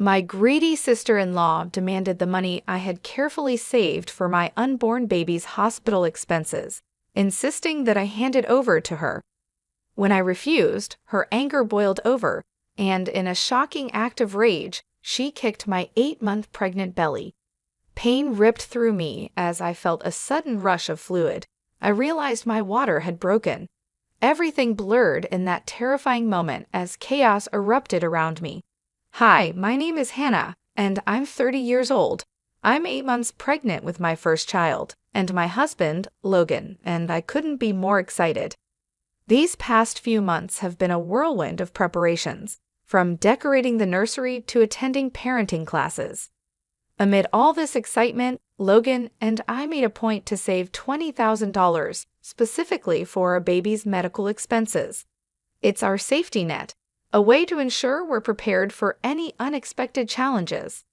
My greedy sister-in-law demanded the money I had carefully saved for my unborn baby's hospital expenses, insisting that I hand it over to her. When I refused, her anger boiled over, and in a shocking act of rage, she kicked my 8-month pregnant belly. Pain ripped through me as I felt a sudden rush of fluid. I realized my water had broken. Everything blurred in that terrifying moment as chaos erupted around me. Hi, my name is Hannah, and I'm 30 years old. I'm 8 months pregnant with my first child, and my husband, Logan, and I couldn't be more excited. These past few months have been a whirlwind of preparations, from decorating the nursery to attending parenting classes. Amid all this excitement, Logan and I made a point to save $20,000 specifically for our baby's medical expenses. It's our safety net, a way to ensure we're prepared for any unexpected challenges.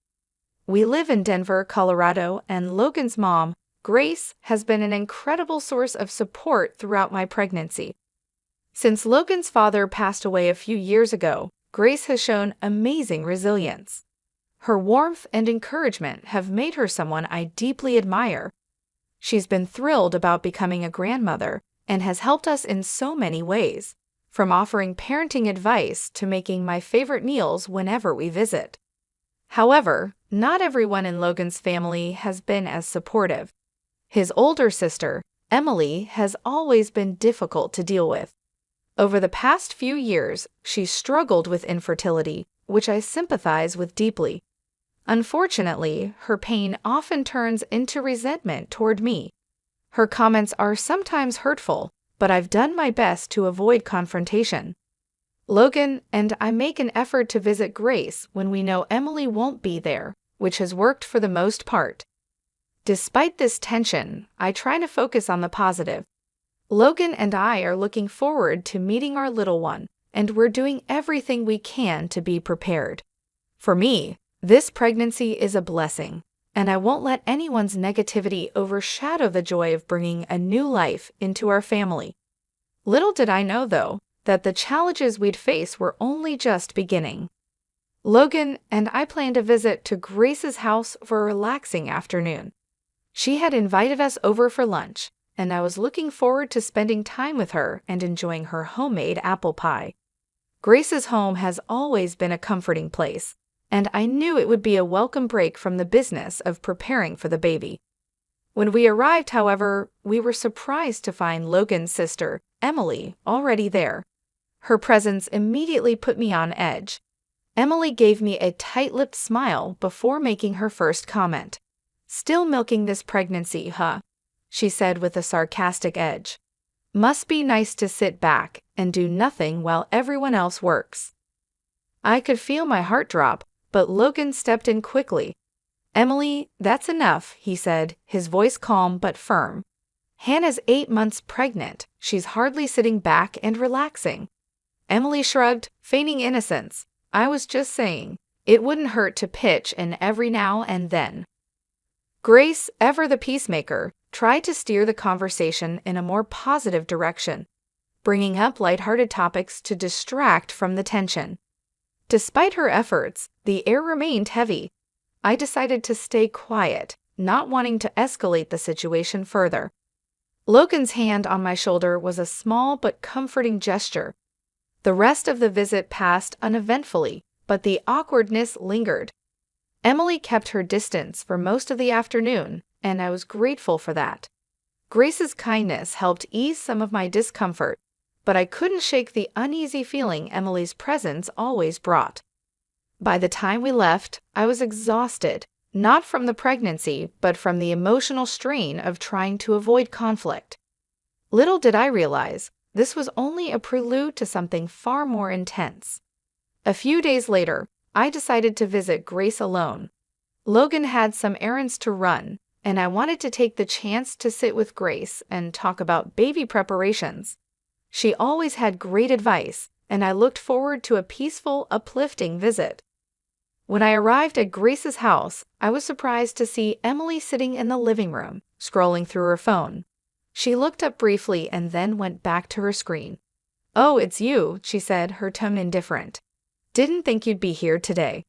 We live in Denver, Colorado, and Logan's mom, Grace, has been an incredible source of support throughout my pregnancy. Since Logan's father passed away a few years ago, Grace has shown amazing resilience. Her warmth and encouragement have made her someone I deeply admire. She's been thrilled about becoming a grandmother and has helped us in so many ways, from offering parenting advice to making my favorite meals whenever we visit. However, not everyone in Logan's family has been as supportive. His older sister, Emily, has always been difficult to deal with. Over the past few years, she's struggled with infertility, which I sympathize with deeply. Unfortunately, her pain often turns into resentment toward me. Her comments are sometimes hurtful, but I've done my best to avoid confrontation. Logan and I make an effort to visit Grace when we know Emily won't be there, which has worked for the most part. Despite this tension, I try to focus on the positive. Logan and I are looking forward to meeting our little one, and we're doing everything we can to be prepared. For me, this pregnancy is a blessing, and I won't let anyone's negativity overshadow the joy of bringing a new life into our family. Little did I know, though, that the challenges we'd face were only just beginning. Logan and I planned a visit to Grace's house for a relaxing afternoon. She had invited us over for lunch, and I was looking forward to spending time with her and enjoying her homemade apple pie. Grace's home has always been a comforting place, and I knew it would be a welcome break from the business of preparing for the baby. When we arrived, however, we were surprised to find Logan's sister, Emily, already there. Her presence immediately put me on edge. Emily gave me a tight-lipped smile before making her first comment. "Still milking this pregnancy, huh?" she said with a sarcastic edge. "Must be nice to sit back and do nothing while everyone else works." I could feel my heart drop, but Logan stepped in quickly. "Emily, that's enough," he said, his voice calm but firm. "Hannah's 8 months pregnant. She's hardly sitting back and relaxing." Emily shrugged, feigning innocence. "I was just saying, it wouldn't hurt to pitch in every now and then." Grace, ever the peacemaker, tried to steer the conversation in a more positive direction, bringing up lighthearted topics to distract from the tension. Despite her efforts, the air remained heavy. I decided to stay quiet, not wanting to escalate the situation further. Logan's hand on my shoulder was a small but comforting gesture. The rest of the visit passed uneventfully, but the awkwardness lingered. Emily kept her distance for most of the afternoon, and I was grateful for that. Grace's kindness helped ease some of my discomfort, but I couldn't shake the uneasy feeling Emily's presence always brought. By the time we left, I was exhausted, not from the pregnancy, but from the emotional strain of trying to avoid conflict. Little did I realize, this was only a prelude to something far more intense. A few days later, I decided to visit Grace alone. Logan had some errands to run, and I wanted to take the chance to sit with Grace and talk about baby preparations. She always had great advice, and I looked forward to a peaceful, uplifting visit. When I arrived at Grace's house, I was surprised to see Emily sitting in the living room, scrolling through her phone. She looked up briefly and then went back to her screen. "Oh, it's you," she said, her tone indifferent. "Didn't think you'd be here today."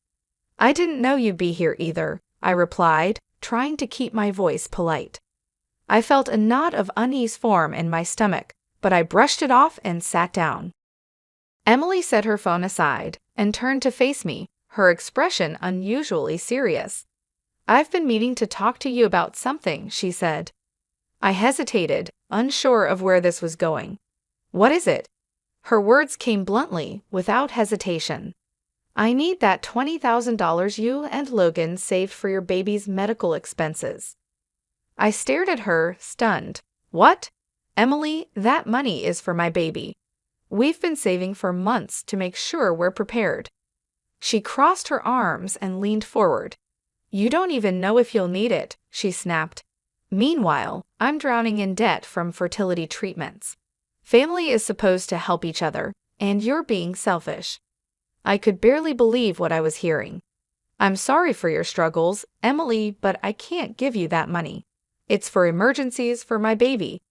I didn't know you'd be here either, I replied, trying to keep my voice polite. I felt a knot of unease form in my stomach, but I brushed it off and sat down. Emily set her phone aside and turned to face me, her expression unusually serious. I've been meaning to talk to you about something, she said. I hesitated, unsure of where this was going. What is it? Her words came bluntly, without hesitation. I need that $20,000 you and Logan saved for your baby's medical expenses. I stared at her, stunned. What? Emily, that money is for my baby. We've been saving for months to make sure we're prepared. She crossed her arms and leaned forward. You don't even know if you'll need it, she snapped. Meanwhile, I'm drowning in debt from fertility treatments. Family is supposed to help each other, and you're being selfish. I could barely believe what I was hearing. I'm sorry for your struggles, Emily, but I can't give you that money. It's for emergencies for my baby.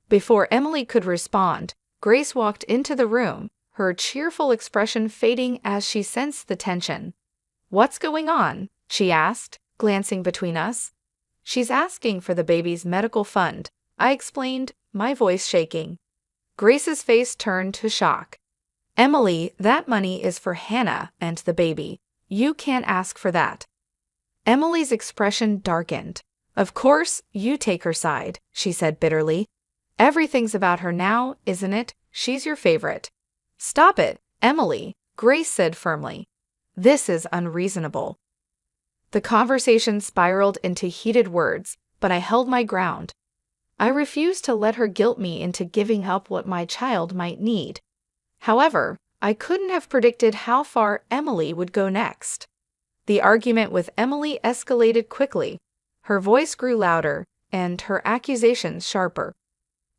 Before Emily could respond, Grace walked into the room, her cheerful expression fading as she sensed the tension. What's going on? She asked, glancing between us. She's asking for the baby's medical fund, I explained, my voice shaking. Grace's face turned to shock. Emily, that money is for Hannah and the baby. You can't ask for that. Emily's expression darkened. Of course, you take her side, she said bitterly. Everything's about her now, isn't it? She's your favorite. Stop it, Emily, Grace said firmly. This is unreasonable. The conversation spiraled into heated words, but I held my ground. I refused to let her guilt me into giving up what my child might need. However, I couldn't have predicted how far Emily would go next. The argument with Emily escalated quickly. Her voice grew louder, and her accusations sharper.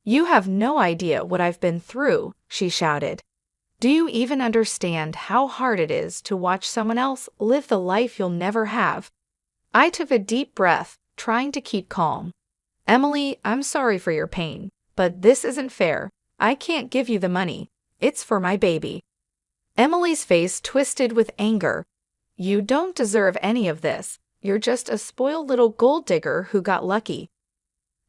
You have no idea what I've been through, she shouted. Do you even understand how hard it is to watch someone else live the life you'll never have? I took a deep breath, trying to keep calm. Emily, I'm sorry for your pain, but this isn't fair. I can't give you the money. It's for my baby. Emily's face twisted with anger. You don't deserve any of this. You're just a spoiled little gold digger who got lucky.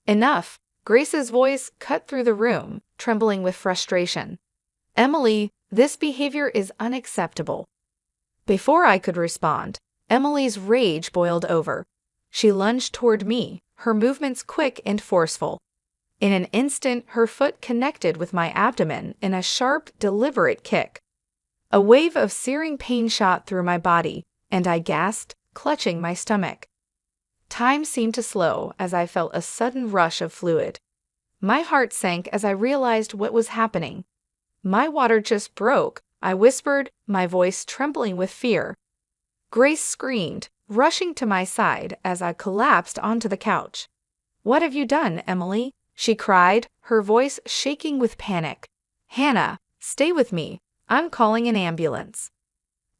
Enough. Grace's voice cut through the room, trembling with frustration. Emily, this behavior is unacceptable. Before I could respond, Emily's rage boiled over. She lunged toward me, her movements quick and forceful. In an instant, her foot connected with my abdomen in a sharp, deliberate kick. A wave of searing pain shot through my body, and I gasped, clutching my stomach. Time seemed to slow as I felt a sudden rush of fluid. My heart sank as I realized what was happening. My water just broke, I whispered, my voice trembling with fear. Grace screamed, rushing to my side as I collapsed onto the couch. What have you done, Emily? She cried, her voice shaking with panic. Hannah, stay with me. I'm calling an ambulance.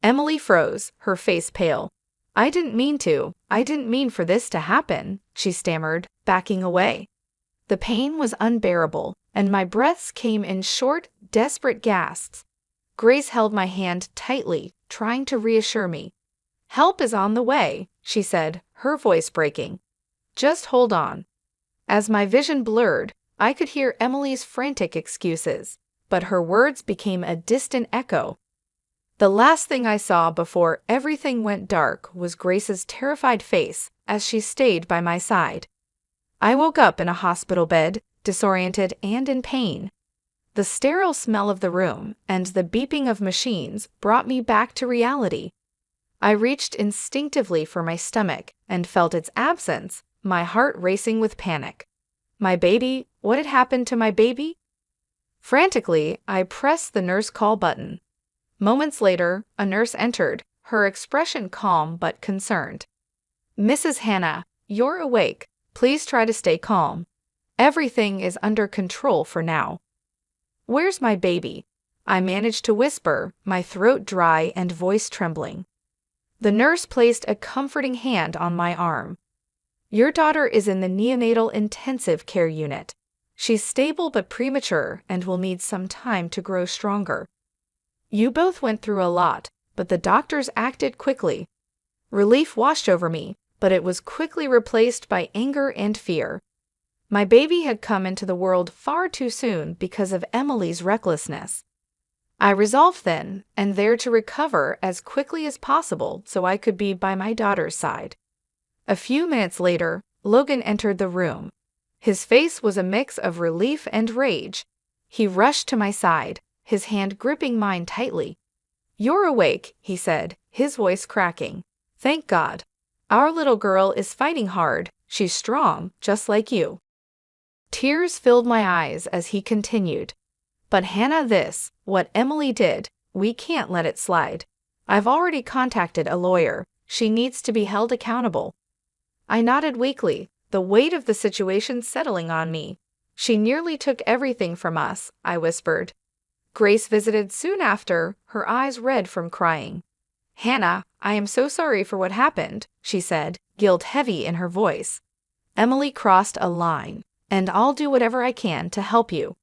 Emily froze, her face pale. I didn't mean for this to happen, she stammered, backing away. The pain was unbearable, and my breaths came in short, desperate gasps. Grace held my hand tightly, trying to reassure me. Help is on the way, she said, her voice breaking. Just hold on. As my vision blurred, I could hear Emily's frantic excuses, but her words became a distant echo. The last thing I saw before everything went dark was Grace's terrified face as she stayed by my side. I woke up in a hospital bed, disoriented and in pain. The sterile smell of the room and the beeping of machines brought me back to reality. I reached instinctively for my stomach and felt its absence, my heart racing with panic. My baby, what had happened to my baby? Frantically, I pressed the nurse call button. Moments later, a nurse entered, her expression calm but concerned. Mrs. Hannah, you're awake. Please try to stay calm. Everything is under control for now. Where's my baby? I managed to whisper, my throat dry and voice trembling. The nurse placed a comforting hand on my arm. Your daughter is in the neonatal intensive care unit. She's stable but premature and will need some time to grow stronger. You both went through a lot, but the doctors acted quickly. Relief washed over me, but it was quickly replaced by anger and fear. My baby had come into the world far too soon because of Emily's recklessness. I resolved then and there to recover as quickly as possible so I could be by my daughter's side. A few minutes later, Logan entered the room. His face was a mix of relief and rage. He rushed to my side, his hand gripping mine tightly. "You're awake," he said, his voice cracking. "Thank God. Our little girl is fighting hard. She's strong, just like you." Tears filled my eyes as he continued. "But Hannah, what Emily did, we can't let it slide. I've already contacted a lawyer. She needs to be held accountable." I nodded weakly, the weight of the situation settling on me. "She nearly took everything from us," I whispered. Grace visited soon after, her eyes red from crying. "Hannah, I am so sorry for what happened," she said, guilt heavy in her voice. "Emily crossed a line, and I'll do whatever I can to help you."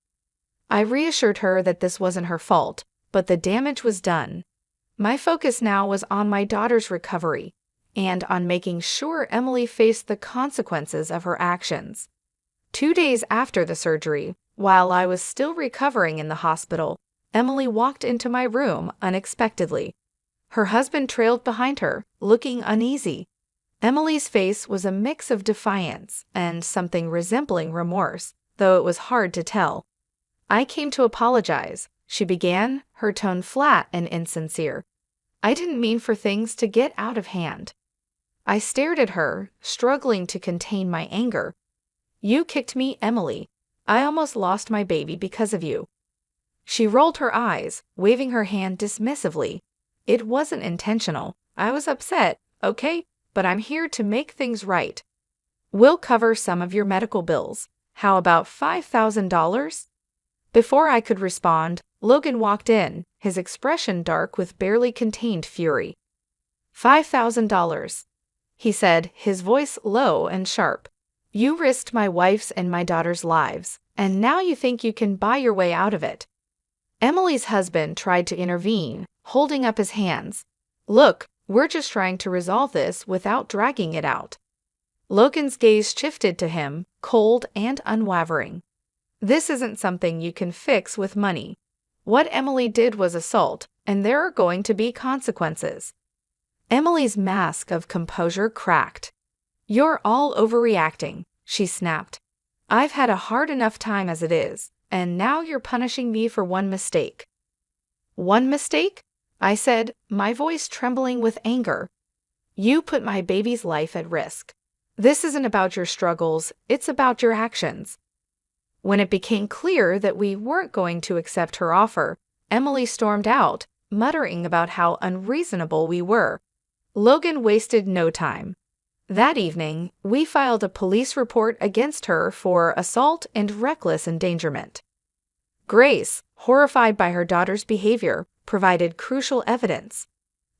I reassured her that this wasn't her fault, but the damage was done. My focus now was on my daughter's recovery, and on making sure Emily faced the consequences of her actions. 2 days after the surgery, while I was still recovering in the hospital, Emily walked into my room unexpectedly. Her husband trailed behind her, looking uneasy. Emily's face was a mix of defiance and something resembling remorse, though it was hard to tell. "I came to apologize," she began, her tone flat and insincere. "I didn't mean for things to get out of hand." I stared at her, struggling to contain my anger. "You kicked me, Emily. I almost lost my baby because of you." She rolled her eyes, waving her hand dismissively. "It wasn't intentional. I was upset, okay? But I'm here to make things right. We'll cover some of your medical bills. How about $5,000? Before I could respond, Logan walked in, his expression dark with barely contained fury. $5,000, he said, his voice low and sharp. "You risked my wife's and my daughter's lives, and now you think you can buy your way out of it." Emily's husband tried to intervene, holding up his hands. "Look, we're just trying to resolve this without dragging it out." Logan's gaze shifted to him, cold and unwavering. "This isn't something you can fix with money. What Emily did was assault, and there are going to be consequences." Emily's mask of composure cracked. "You're all overreacting," she snapped. "I've had a hard enough time as it is, and now you're punishing me for one mistake." "One mistake?" I said, my voice trembling with anger. "You put my baby's life at risk. This isn't about your struggles, it's about your actions." When it became clear that we weren't going to accept her offer, Emily stormed out, muttering about how unreasonable we were. Logan wasted no time. That evening, we filed a police report against her for assault and reckless endangerment. Grace, horrified by her daughter's behavior, provided crucial evidence.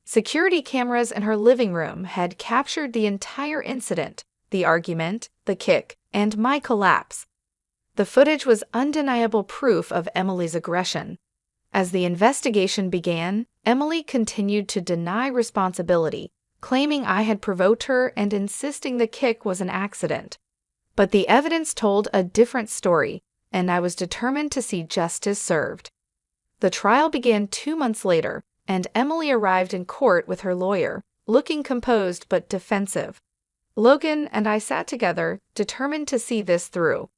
Security cameras in her living room had captured the entire incident, the argument, the kick, and my collapse. The footage was undeniable proof of Emily's aggression. As the investigation began, Emily continued to deny responsibility, claiming I had provoked her and insisting the kick was an accident. But the evidence told a different story, and I was determined to see justice served. The trial began 2 months later, and Emily arrived in court with her lawyer, looking composed but defensive. Logan and I sat together, determined to see this through.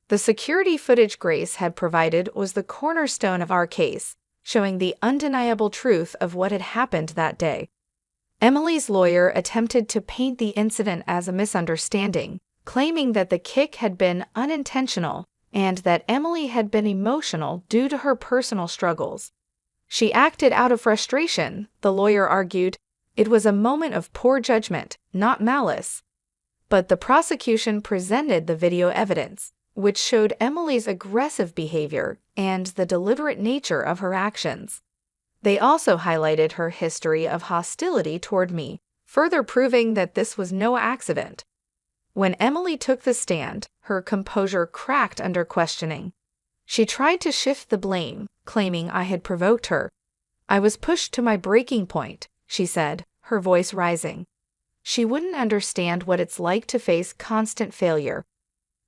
The security footage Grace had provided was the cornerstone of our case, showing the undeniable truth of what had happened that day. Emily's lawyer attempted to paint the incident as a misunderstanding, claiming that the kick had been unintentional and that Emily had been emotional due to her personal struggles. She acted out of frustration, the lawyer argued. It was a moment of poor judgment, not malice. But the prosecution presented the video evidence, which showed Emily's aggressive behavior and the deliberate nature of her actions. They also highlighted her history of hostility toward me, further proving that this was no accident. When Emily took the stand, her composure cracked under questioning. She tried to shift the blame, claiming I had provoked her. "I was pushed to my breaking point," she said, her voice rising. She wouldn't understand what it's like to face constant failure.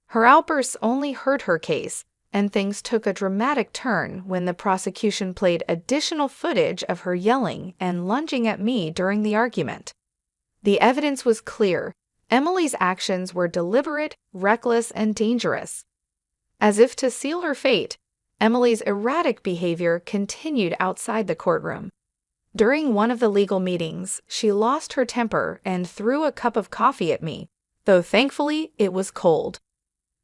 Her outbursts only hurt her case, and things took a dramatic turn when the prosecution played additional footage of her yelling and lunging at me during the argument. The evidence was clear. Emily's actions were deliberate, reckless, and dangerous. As if to seal her fate, Emily's erratic behavior continued outside the courtroom. During one of the legal meetings, she lost her temper and threw a cup of coffee at me, though thankfully it was cold.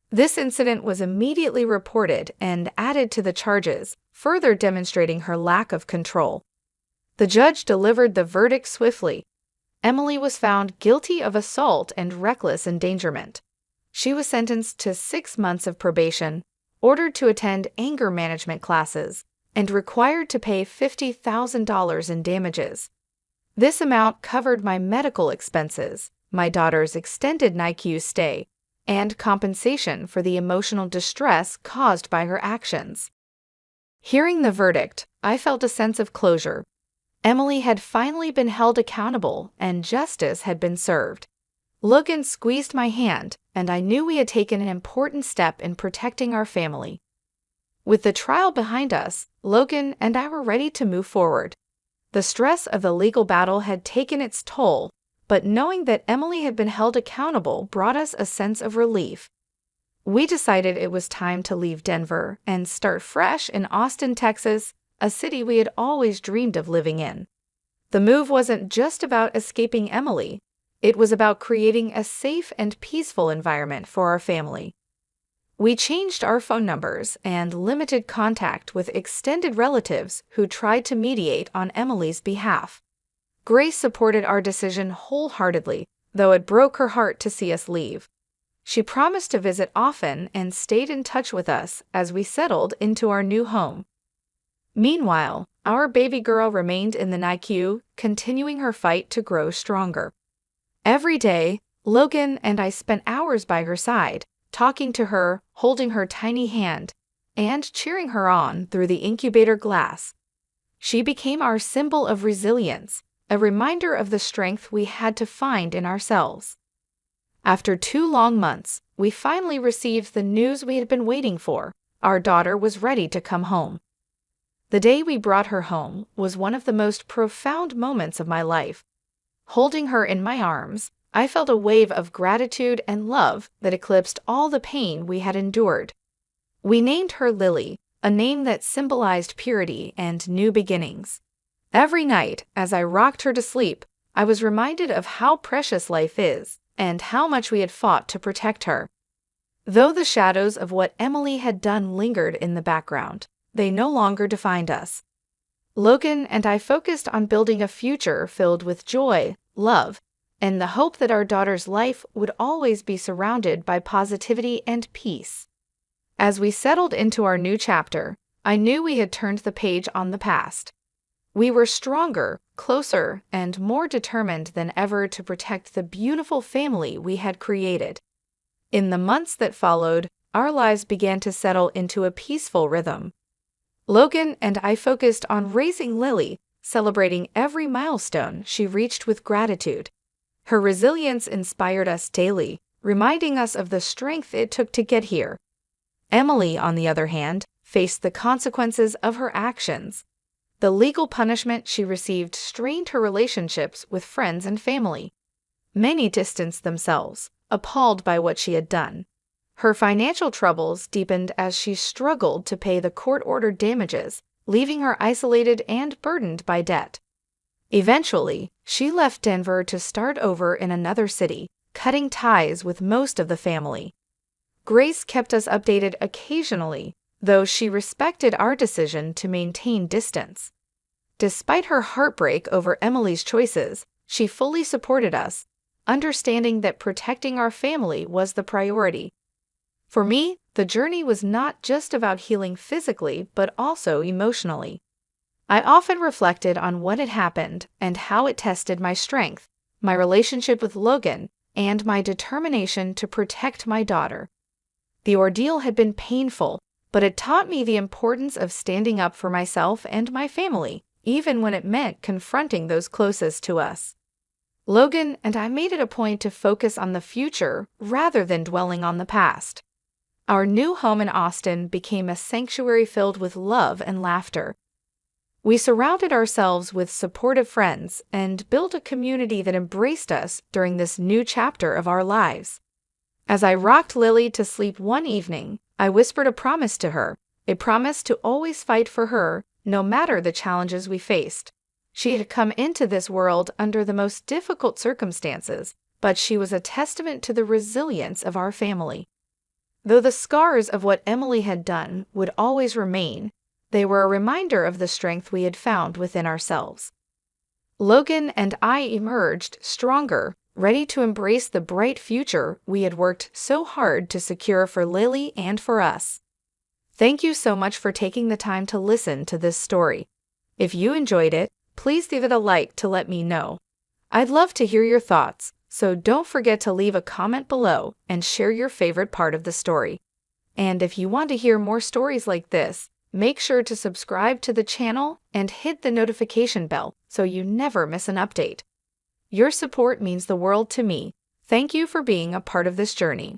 This incident was immediately reported and added to the charges, further demonstrating her lack of control. The judge delivered the verdict swiftly. Emily was found guilty of assault and reckless endangerment. She was sentenced to 6 months of probation, ordered to attend anger management classes, and required to pay $50,000 in damages. This amount covered my medical expenses, my daughter's extended NICU stay, and compensation for the emotional distress caused by her actions. Hearing the verdict, I felt a sense of closure. Emily had finally been held accountable and justice had been served. Logan squeezed my hand, and I knew we had taken an important step in protecting our family. With the trial behind us, Logan and I were ready to move forward. The stress of the legal battle had taken its toll, but knowing that Emily had been held accountable brought us a sense of relief. We decided it was time to leave Denver and start fresh in Austin, Texas, a city we had always dreamed of living in. The move wasn't just about escaping Emily. It was about creating a safe and peaceful environment for our family. We changed our phone numbers and limited contact with extended relatives who tried to mediate on Emily's behalf. Grace supported our decision wholeheartedly, though it broke her heart to see us leave. She promised to visit often and stayed in touch with us as we settled into our new home. Meanwhile, our baby girl remained in the NICU, continuing her fight to grow stronger. Every day, Logan and I spent hours by her side, talking to her, holding her tiny hand, and cheering her on through the incubator glass. She became our symbol of resilience, a reminder of the strength we had to find in ourselves. After 2 long months, we finally received the news we had been waiting for. Our daughter was ready to come home. The day we brought her home was one of the most profound moments of my life. Holding her in my arms, I felt a wave of gratitude and love that eclipsed all the pain we had endured. We named her Lily, a name that symbolized purity and new beginnings. Every night, as I rocked her to sleep, I was reminded of how precious life is and how much we had fought to protect her. Though the shadows of what Emily had done lingered in the background, they no longer defined us. Logan and I focused on building a future filled with joy, love, and the hope that our daughter's life would always be surrounded by positivity and peace. As we settled into our new chapter, I knew we had turned the page on the past. We were stronger, closer, and more determined than ever to protect the beautiful family we had created. In the months that followed, our lives began to settle into a peaceful rhythm. Logan and I focused on raising Lily, celebrating every milestone she reached with gratitude. Her resilience inspired us daily, reminding us of the strength it took to get here. Emily, on the other hand, faced the consequences of her actions. The legal punishment she received strained her relationships with friends and family. Many distanced themselves, appalled by what she had done. Her financial troubles deepened as she struggled to pay the court-ordered damages, leaving her isolated and burdened by debt. Eventually, she left Denver to start over in another city, cutting ties with most of the family. Grace kept us updated occasionally, though she respected our decision to maintain distance. Despite her heartbreak over Emily's choices, she fully supported us, understanding that protecting our family was the priority. For me, the journey was not just about healing physically, but also emotionally. I often reflected on what had happened and how it tested my strength, my relationship with Logan, and my determination to protect my daughter. The ordeal had been painful, but it taught me the importance of standing up for myself and my family, even when it meant confronting those closest to us. Logan and I made it a point to focus on the future rather than dwelling on the past. Our new home in Austin became a sanctuary filled with love and laughter. We surrounded ourselves with supportive friends and built a community that embraced us during this new chapter of our lives. As I rocked Lily to sleep one evening, I whispered a promise to her, a promise to always fight for her, no matter the challenges we faced. She had come into this world under the most difficult circumstances, but she was a testament to the resilience of our family. Though the scars of what Emily had done would always remain, they were a reminder of the strength we had found within ourselves. Logan and I emerged stronger, ready to embrace the bright future we had worked so hard to secure for Lily and for us. Thank you so much for taking the time to listen to this story. If you enjoyed it, please give it a like to let me know. I'd love to hear your thoughts, so don't forget to leave a comment below and share your favorite part of the story. And if you want to hear more stories like this, make sure to subscribe to the channel and hit the notification bell so you never miss an update. Your support means the world to me. Thank you for being a part of this journey.